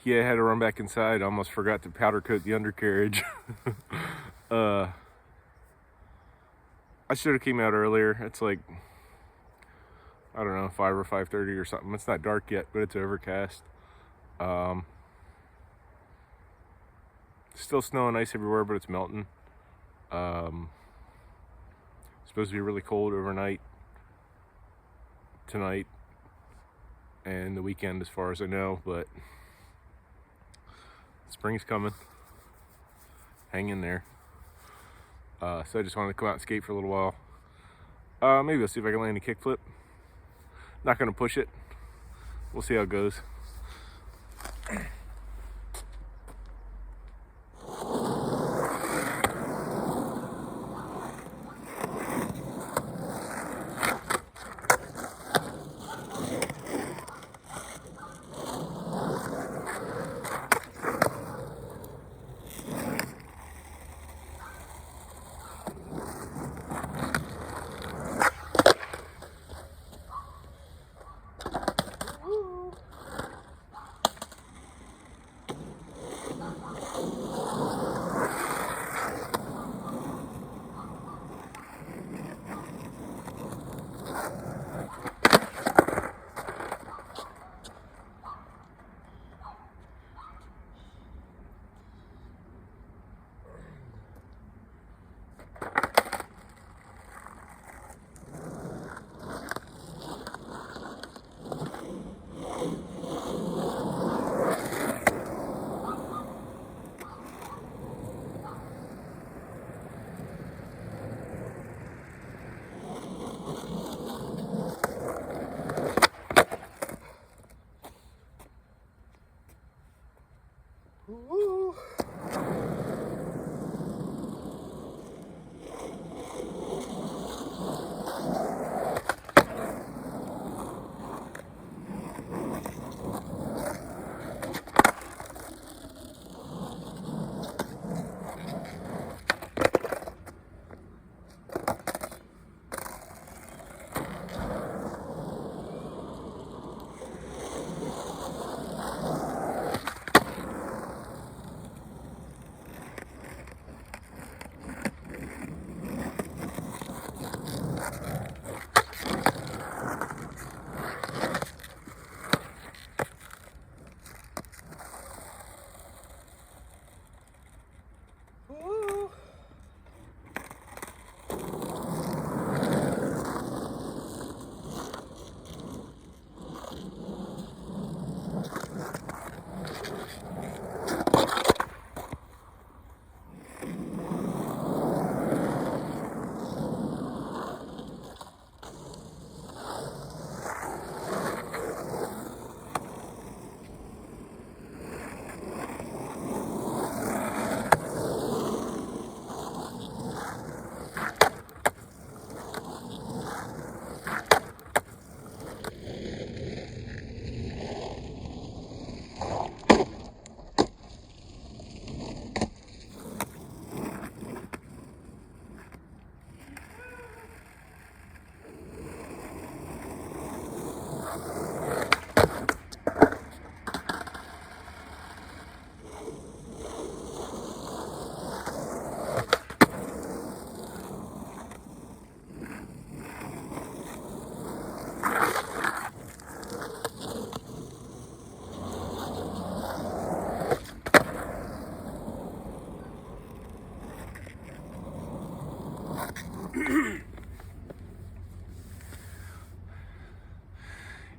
Yeah, I had to run back inside. I almost forgot to powder coat the undercarriage. I should have came out earlier. It's like, I don't know, 5 or 5:30 or something. It's not dark yet, but it's overcast. Still snow and ice everywhere, but it's melting. It's supposed to be really cold overnight tonight and the weekend, as far as I know, but spring's coming. Hang in there. So I just wanted to come out and skate for a little while. Maybe I'll see if I can land a kickflip. Not gonna push it. We'll see how it goes. Woo.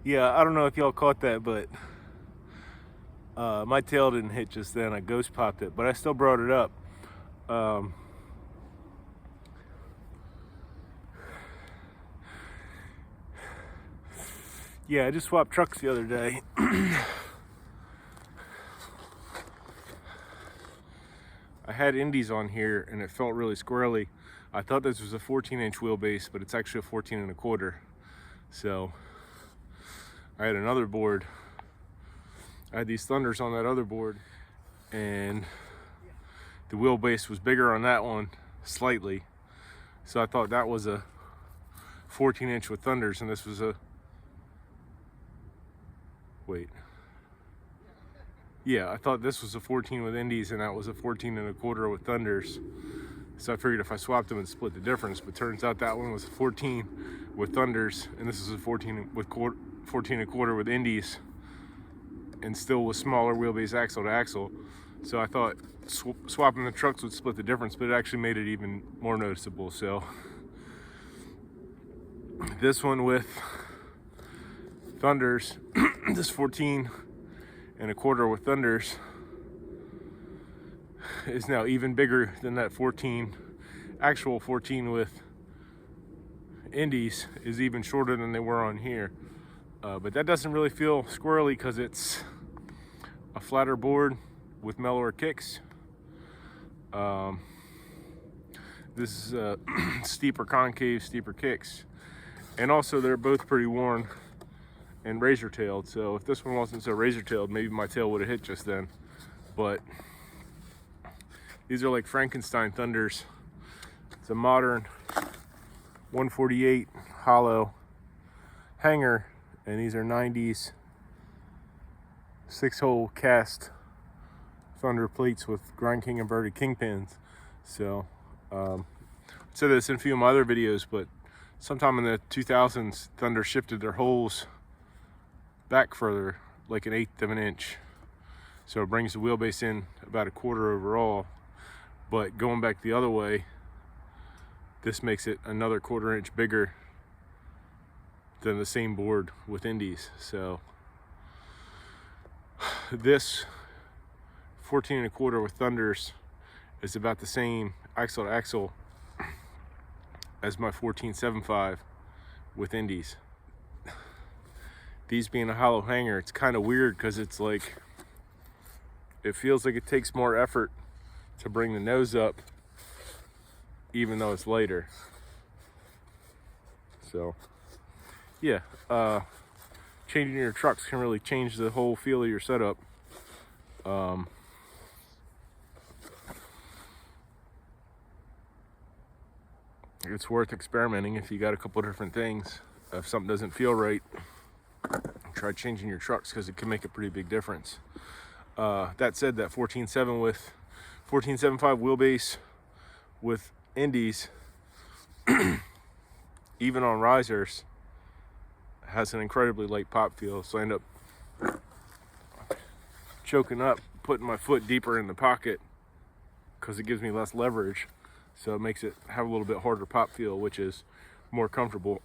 Yeah, I don't know if y'all caught that, but my tail didn't hit just then. I ghost popped it, but I still brought it up. Yeah, I just swapped trucks the other day. I had Indies on here and it felt really squirrely. I thought this was a 14-inch wheelbase, but it's actually a 14 1/4. So I had another board. I had these Thunders on that other board, and the wheelbase was bigger on that one, slightly. So I thought that was a 14-inch with Thunders, and this was a, wait. yeah, I thought this was a 14 with Indies and that was a 14 1/4 with Thunders. So I figured if I swapped them, it'd split the difference. But turns out that one was a 14 with Thunders, and this is a 14 1/4 with Indies, and still with smaller wheelbase axle to axle. So I thought swapping the trucks would split the difference, but it actually made it even more noticeable. So this one with Thunders, this 14 1/4 with Thunders is now even bigger than that 14. Actual 14 with Indies is even shorter than they were on here. But that doesn't really feel squirrely because it's a flatter board with mellower kicks. This is steeper concave, steeper kicks. And also they're both pretty worn and razor-tailed. So if this one wasn't so razor-tailed, maybe my tail would have hit just then. But these are like Frankenstein Thunders. It's a modern 148 hollow hanger, and these are 90s 6-hole cast Thunder plates with Grind King inverted kingpins. So I said this in a few of my other videos, but sometime in the 2000s, Thunder shifted their holes back further, like 1/8 of an inch. So it brings the wheelbase in about 1/4 overall. But going back the other way, this makes it another 1/4 inch bigger than the same board with Indies. So this 14 1/4 with Thunders is about the same axle to axle as my 14.75 with Indies. These being a hollow hanger, it's kind of weird because it's like, it feels like it takes more effort to bring the nose up even though it's lighter. So yeah, changing your trucks can really change the whole feel of your setup. It's worth experimenting if you got a couple different things. If something doesn't feel right, try changing your trucks because it can make a pretty big difference. That said, that 14.7 with 14.75 wheelbase with Indies, even on risers, has an incredibly light pop feel. So I end up choking up, putting my foot deeper in the pocket because it gives me less leverage. So it makes it have a little bit harder pop feel, which is more comfortable.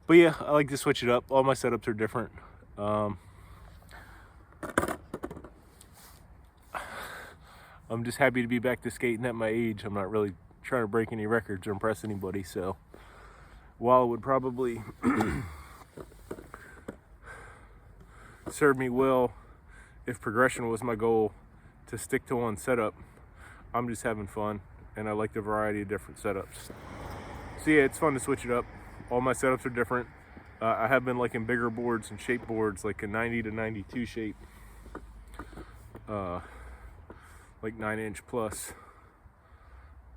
But yeah, I like to switch it up. All my setups are different. I'm just happy to be back to skating at my age. I'm not really trying to break any records or impress anybody. So while it would probably serve me well if progression was my goal to stick to one setup, I'm just having fun and I like the variety of different setups. So yeah, it's fun to switch it up. All my setups are different. I have been liking bigger boards and shape boards, like a 90 to 92 shape, like 9-inch plus.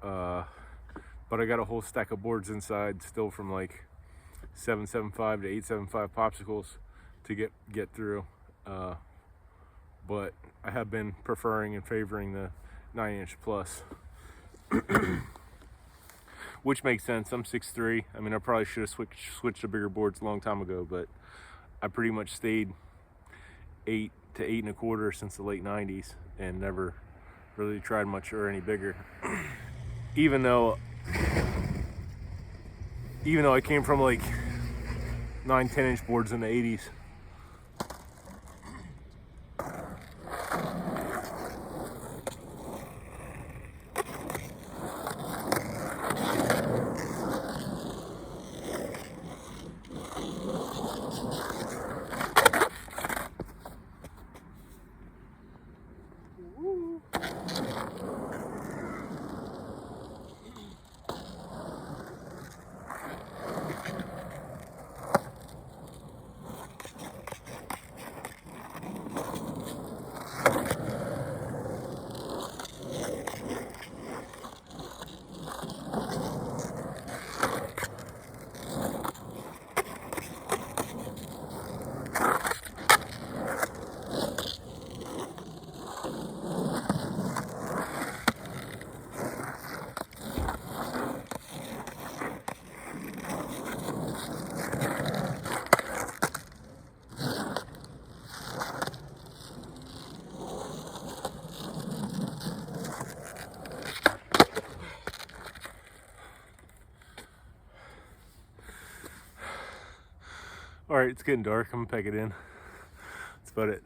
But I got a whole stack of boards inside still from like 7.75 to 8.75 popsicles to get through. But I have been preferring and favoring the 9-inch plus. Which makes sense. I'm 6'3". I mean, I probably should have switched to bigger boards a long time ago, but I pretty much stayed 8 to 8 1/4 since the late 90s and never really tried much or any bigger. Even though I came from like 9-10-inch boards in the 80s. All right, it's getting dark. I'm gonna pack it in. That's about it.